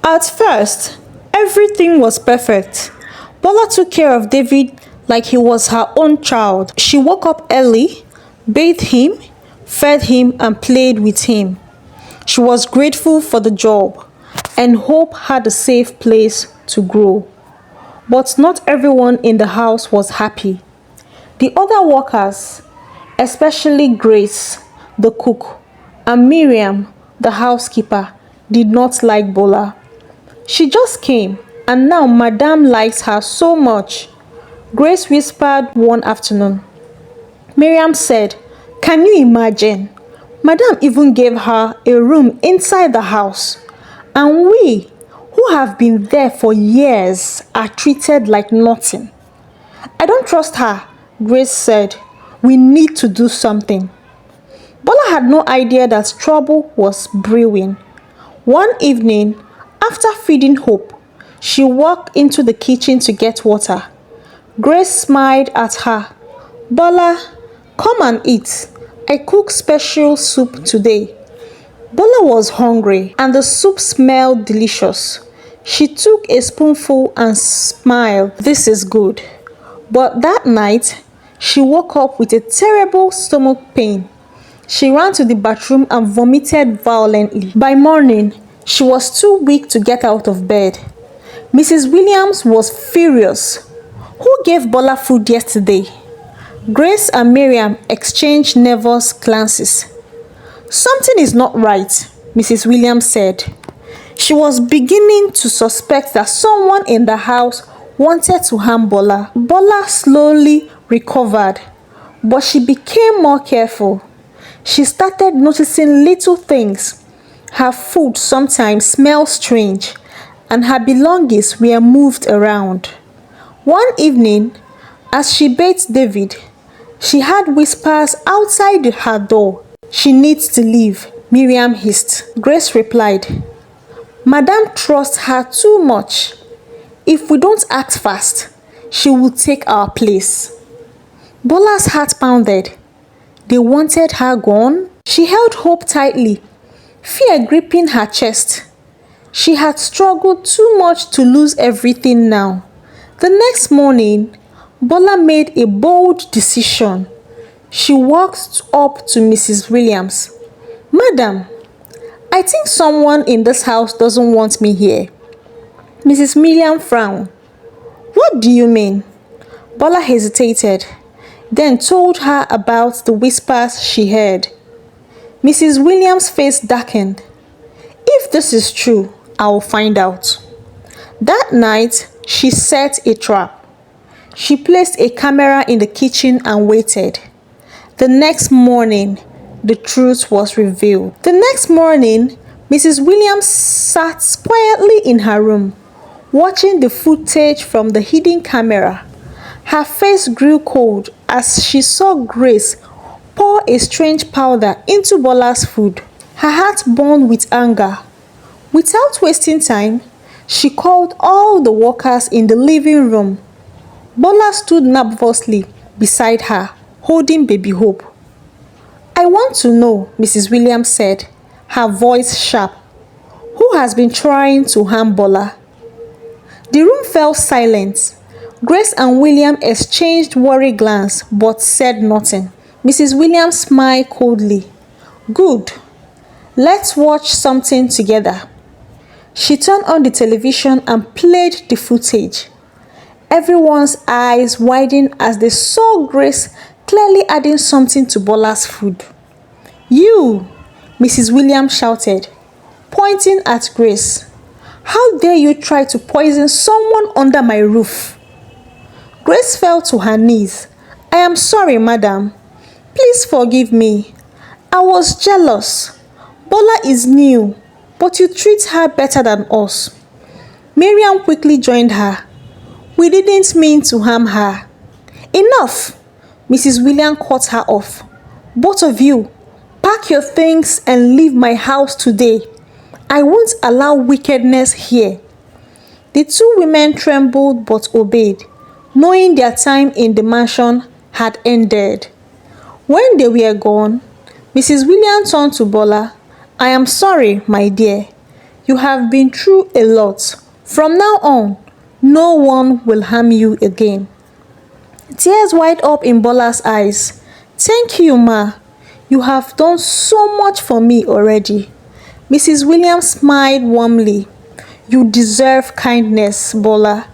At first, everything was perfect. Bola took care of David like he was her own child. She woke up early, bathed him, fed him, and played with him. She was grateful for the job, and Hope had a safe place to grow. But not everyone in the house was happy. The other workers, especially Grace, the cook, and Miriam, the housekeeper, did not like Bola. She just came, and now Madame likes her so much. Grace whispered one afternoon. Miriam said, "Can you imagine? Madame even gave her a room inside the house. And we, who have been there for years, are treated like nothing." "I don't trust her," Grace said. "We need to do something." Bola had no idea that trouble was brewing. One evening, after feeding Hope, she walked into the kitchen to get water. Grace smiled at her. "Bola, come and eat. I cooked special soup today." Bola was hungry and the soup smelled delicious. She took a spoonful and smiled. "This is good." But that night, she woke up with a terrible stomach pain. She ran to the bathroom and vomited violently. By morning, she was too weak to get out of bed. Mrs. Williams was furious. "Who gave Bola food yesterday?" Grace and Miriam exchanged nervous glances. "Something is not right," Mrs. Williams said. She was beginning to suspect that someone in the house wanted to harm Bola. Bola slowly recovered, but she became more careful. She started noticing little things. Her food sometimes smelled strange, and her belongings were moved around. One evening, as she bathed David, she heard whispers outside her door. "She needs to leave," Miriam hissed. Grace replied, "Madame trusts her too much. If we don't act fast, she will take our place." Bola's heart pounded. They wanted her gone? She held Hope tightly, fear gripping her chest. She had struggled too much to lose everything now. The next morning, Bola made a bold decision. She walked up to Mrs. Williams. "Madam, I think someone in this house doesn't want me here." Mrs. Williams frowned. "What do you mean?" Bola hesitated, then told her about the whispers she heard. Mrs. Williams' face darkened. "If this is true, I will find out." That night, she set a trap. She placed a camera in the kitchen and waited. The next morning, the truth was revealed. The next morning, Mrs. Williams sat quietly in her room, watching the footage from the hidden camera. Her face grew cold as she saw Grace pour a strange powder into Bola's food. Her heart burned with anger. Without wasting time, she called all the workers in the living room. Bola stood nervously beside her, holding baby Hope. "I want to know," Mrs. Williams said, her voice sharp. "Who has been trying to harm Bola?" The room fell silent. Grace and William exchanged worried glances but said nothing. Mrs. Williams smiled coldly. "Good. Let's watch something together." She turned on the television and played the footage. Everyone's eyes widened as they saw Grace clearly adding something to Bola's food. "You!" Mrs. Williams shouted, pointing at Grace. "How dare you try to poison someone under my roof?" Grace fell to her knees. "I am sorry, madam. Please forgive me. I was jealous. Bola is new, but you treat her better than us." Miriam quickly joined her. "We didn't mean to harm her." "Enough!" Mrs. Williams cut her off. "Both of you, pack your things and leave my house today. I won't allow wickedness here." The two women trembled but obeyed, knowing their time in the mansion had ended. When they were gone, Mrs. Williams turned to Bola. "I am sorry, my dear. You have been through a lot. From now on, no one will harm you again." Tears welled up in Bola's eyes. "Thank you, Ma. You have done so much for me already." Mrs. Williams smiled warmly. "You deserve kindness, Bola,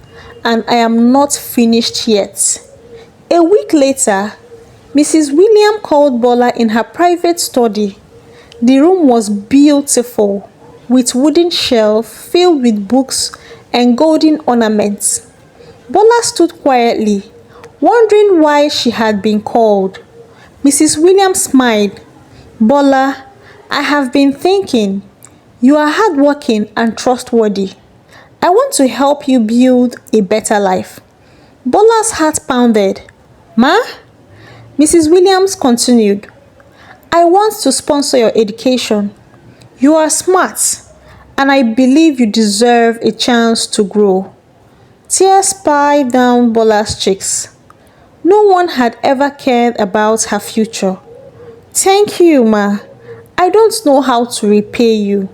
and I am not finished yet." A week later, Mrs. Williams called Bola in her private study. The room was beautiful, with wooden shelves filled with books and golden ornaments. Bola stood quietly, wondering why she had been called. Mrs. Williams smiled. "Bola, I have been thinking. You are hardworking and trustworthy. I want to help you build a better life." Bola's heart pounded. "Ma?" Mrs. Williams continued. "I want to sponsor your education. You are smart, and I believe you deserve a chance to grow." Tears spilled down Bola's cheeks. No one had ever cared about her future. "Thank you, Ma. I don't know how to repay you."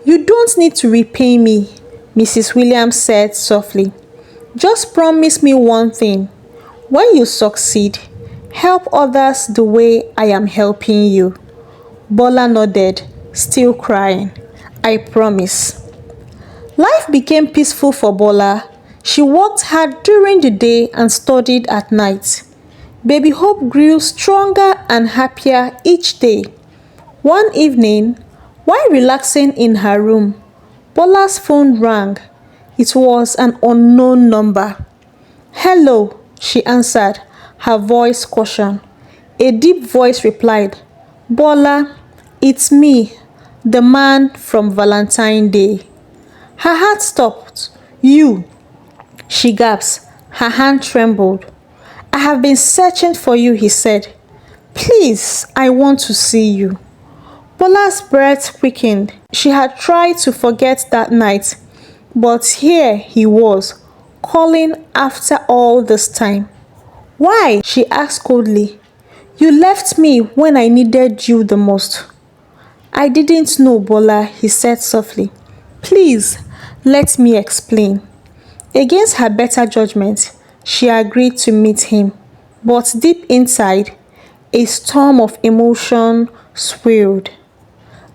"You don't need to repay me," Mrs. Williams said softly. "Just promise me one thing. When you succeed, help others the way I am helping you." Bola nodded, still crying. "I promise." Life became peaceful for Bola. She worked hard during the day and studied at night. Baby Hope grew stronger and happier each day. One evening, while relaxing in her room, Bola's phone rang. It was an unknown number. "Hello," she answered, her voice caution. A deep voice replied, "Bola, it's me, the man from Valentine Day." Her heart stopped. "You?" She gasped. Her hand trembled. "I have been searching for you," he said. "Please, I want to see you." Bola's breath quickened. She had tried to forget that night, but here he was, calling after all this time. "Why?" she asked coldly. "You left me when I needed you the most." "I didn't know, Bola," he said softly. "Please, let me explain." Against her better judgment, she agreed to meet him, but deep inside, a storm of emotion swirled.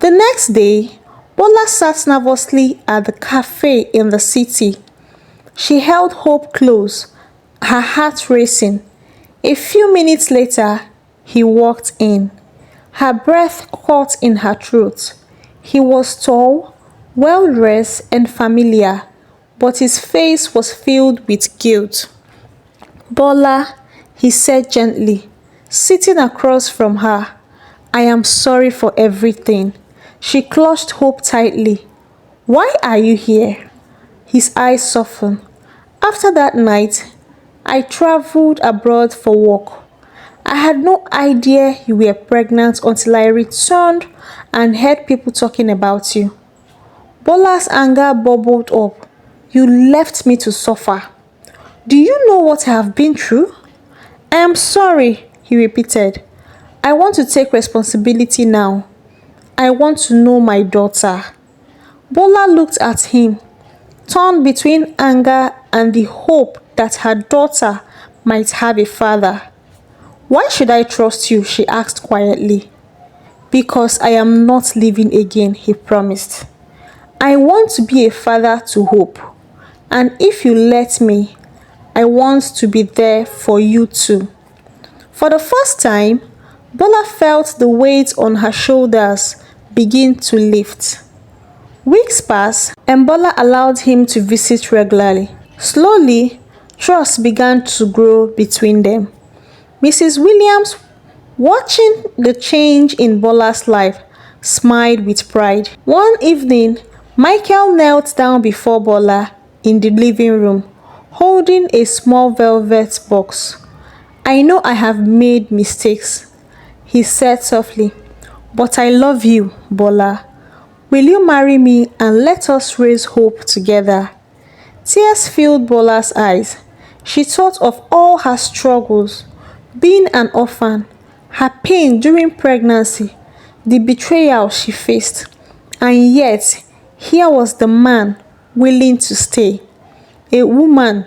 The next day, Bola sat nervously at the cafe in the city. She held Hope close, her heart racing. A few minutes later, he walked in. Her breath caught in her throat. He was tall, well-dressed and familiar, but his face was filled with guilt. "Bola," he said gently, sitting across from her, "I am sorry for everything." She clutched Hope tightly. "Why are you here?" His eyes softened. "After that night, I traveled abroad for work. I had no idea you were pregnant until I returned and heard people talking about you." Bola's anger bubbled up. "You left me to suffer. Do you know what I have been through?" "I am sorry," he repeated. "I want to take responsibility now. I want to know my daughter." Bola looked at him, torn between anger and the hope that her daughter might have a father. "Why should I trust you?" she asked quietly. "Because I am not leaving again," he promised. "I want to be a father to Hope, and if you let me, I want to be there for you too." For the first time, Bola felt the weight on her shoulders begin to lift. Weeks passed, and Bola allowed him to visit regularly. Slowly, trust began to grow between them. Mrs. Williams, watching the change in Bola's life, smiled with pride. One evening, Michael knelt down before Bola in the living room, holding a small velvet box. "I know I have made mistakes," he said softly, "but I love you, Bola. Will you marry me and let us raise Hope together?" Tears filled Bola's eyes. She thought of all her struggles, being an orphan, her pain during pregnancy, the betrayal she faced, and yet Here was the man willing to stay, a woman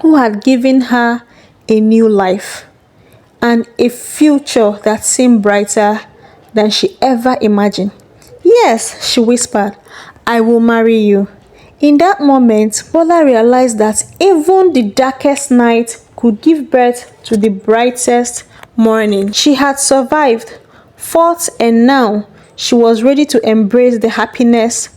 who had given her a new life and a future that seemed brighter than she ever imagined. Yes, she whispered, I will marry you. In that moment, Bola realized that even the darkest night could give birth to the brightest morning. She had survived, fought, and now she was ready to embrace the happiness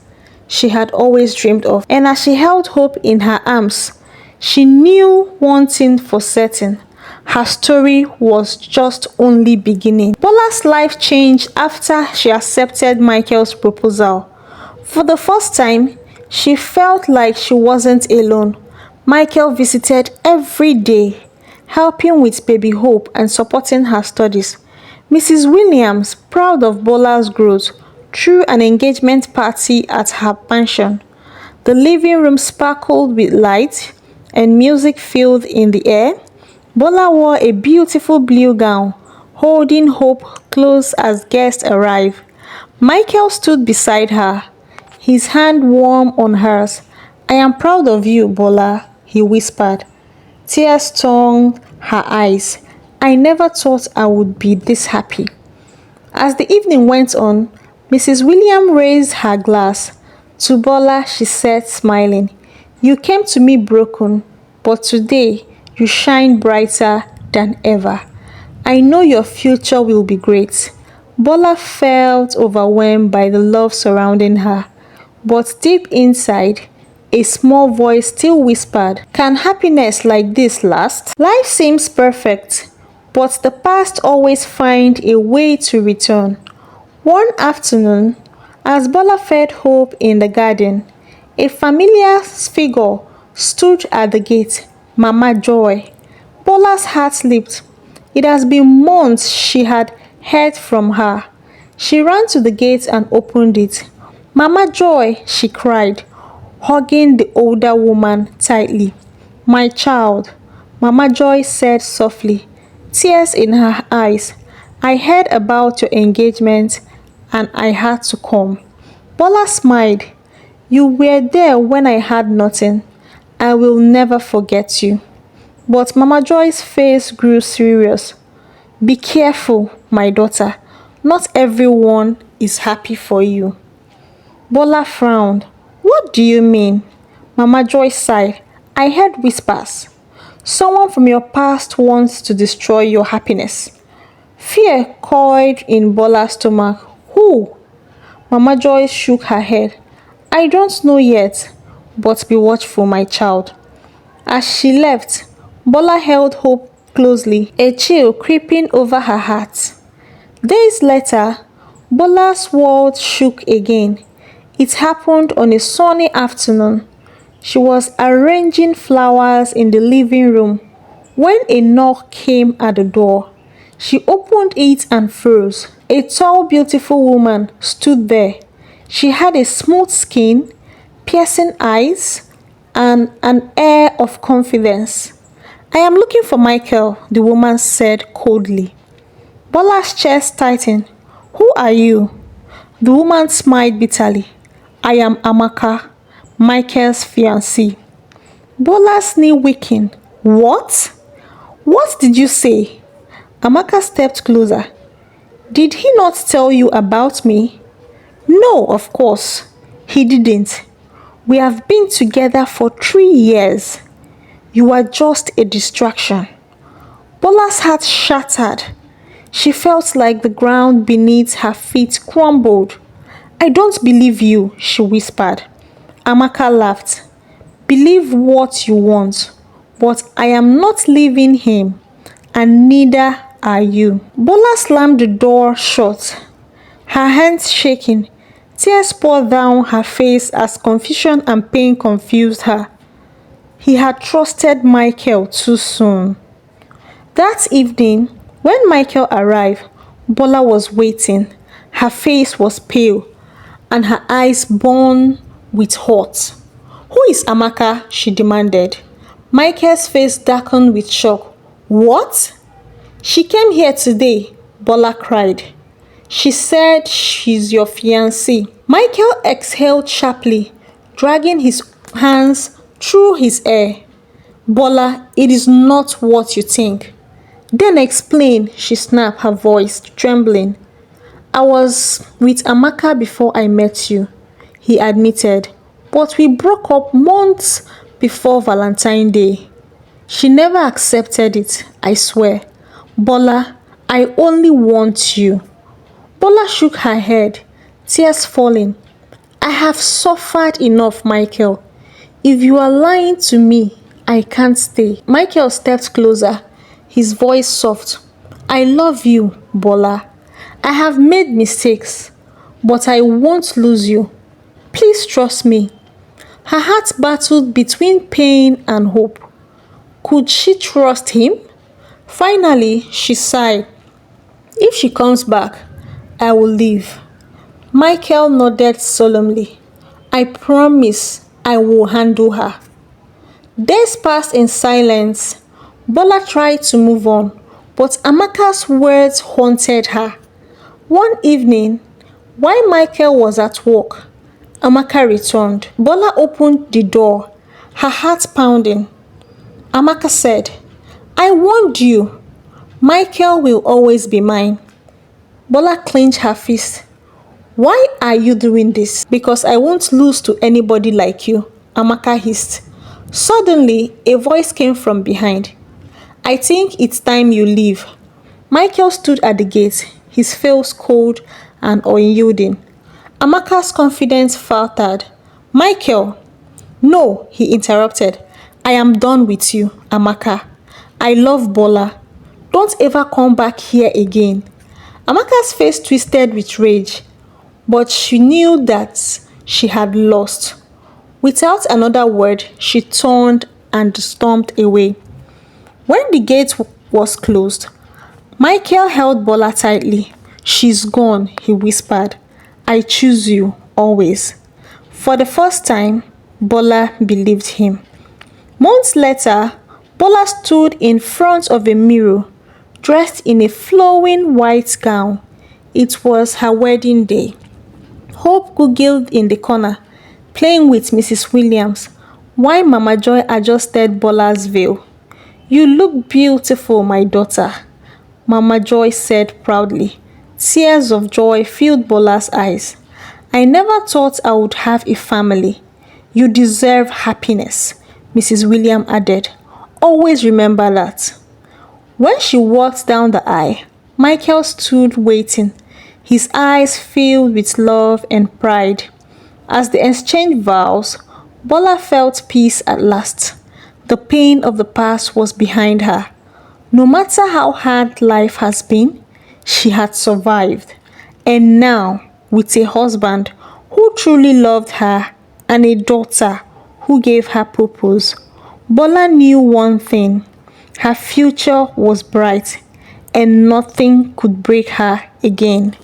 she had always dreamed of. And as she held hope in her arms, she knew one thing for certain. Her story was just only beginning. Bola's life changed after she accepted Michael's proposal. For the first time, she felt like she wasn't alone. Michael visited every day, helping with baby Hope and supporting her studies. Mrs. Williams, proud of Bola's growth, threw an engagement party at her mansion. The living room sparkled with light and music filled in the air. Bola wore a beautiful blue gown, holding Hope close as guests arrived. Michael stood beside her, his hand warm on hers. I am proud of you, Bola, he whispered. Tears stung her eyes. I never thought I would be this happy. As the evening went on, Mrs. William raised her glass. To Bola, she said, smiling, You came to me broken, but today you shine brighter than ever. I know your future will be great. Bola felt overwhelmed by the love surrounding her, but deep inside, a small voice still whispered, Can happiness like this last? Life seems perfect, but the past always finds a way to return. One afternoon, as Bola fed Hope in the garden, a familiar figure stood at the gate, Mama Joy. Bola's heart leaped. It has been months she had heard from her. She ran to the gate and opened it. Mama Joy, she cried, hugging the older woman tightly. My child, Mama Joy said softly, tears in her eyes. I heard about your engagement and I had to come. Bola smiled. You were there when I had nothing. I will never forget you. But Mama Joy's face grew serious. Be careful, my daughter. Not everyone is happy for you. Bola frowned. What do you mean? Mama Joy sighed. I heard whispers. Someone from your past wants to destroy your happiness. Fear coiled in Bola's stomach. Who? Mama Joy shook her head. I don't know yet, but be watchful, my child. As she left, Bola held Hope closely, a chill creeping over her heart. Days later, Bola's world shook again. It happened on a sunny afternoon. She was arranging flowers in the living room when a knock came at the door. She opened it and froze. A tall, beautiful woman stood there. She had a smooth skin, piercing eyes, and an air of confidence. I am looking for Michael, the woman said coldly. Bola's chest tightened. Who are you? The woman smiled bitterly. I am Amaka, Michael's fiancée. Bola's knee weakened. What? What did you say? Amaka stepped closer. Did he not tell you about me? No, of course. He didn't. We have been together for 3 years. You are just a distraction. Bola's heart shattered. She felt like the ground beneath her feet crumbled. I don't believe you, she whispered. Amaka laughed. Believe what you want, but I am not leaving him, and neither are you. Bola slammed the door shut, her hands shaking. Tears poured down her face as confusion and pain confused her. He had trusted Michael too soon. That evening, when Michael arrived, Bola was waiting. Her face was pale, and her eyes burned with hurt. Who is Amaka? She demanded. Michael's face darkened with shock. What? She came here today, Bola cried. She said she's your fiancée. Michael exhaled sharply, dragging his hands through his hair. Bola, it is not what you think. Then explain, she snapped, her voice trembling. I was with Amaka before I met you, he admitted, but we broke up months before Valentine Day. She never accepted it, I swear. Bola, I only want you. Bola shook her head, tears falling. I have suffered enough, Michael. If you are lying to me, I can't stay. Michael stepped closer, his voice soft. I love you, Bola. I have made mistakes, but I won't lose you. Please trust me. Her heart battled between pain and hope. Could she trust him? Finally, she sighed. If she comes back, I will leave. Michael nodded solemnly. I promise I will handle her. Days passed in silence. Bola tried to move on, but Amaka's words haunted her. One evening, while Michael was at work, Amaka returned. Bola opened the door, her heart pounding. Amaka said, I warned you. Michael will always be mine. Bola clenched her fist. Why are you doing this? Because I won't lose to anybody like you, Amaka hissed. Suddenly, a voice came from behind. I think it's time you leave. Michael stood at the gate, his face cold and unyielding. Amaka's confidence faltered. Michael! No, he interrupted. I am done with you, Amaka. I love Bola. Don't ever come back here again. Amaka's face twisted with rage, but she knew that she had lost. Without another word, she turned and stormed away. When the gate was closed, Michael held Bola tightly. She's gone, he whispered. I choose you, always. For the first time, Bola believed him. Months later, Bola stood in front of a mirror, dressed in a flowing white gown. It was her wedding day. Hope giggled in the corner, playing with Mrs. Williams, while Mama Joy adjusted Bola's veil. You look beautiful, my daughter, Mama Joy said proudly. Tears of joy filled Bola's eyes. I never thought I would have a family. You deserve happiness, Mrs. William added. Always remember that. When she walked down the aisle, Michael stood waiting, his eyes filled with love and pride. As they exchanged vows, Bola felt peace at last. The pain of the past was behind her. No matter how hard life has been, she had survived. And now, with a husband who truly loved her and a daughter who gave her purpose, Bola knew one thing. Her future was bright and nothing could break her again.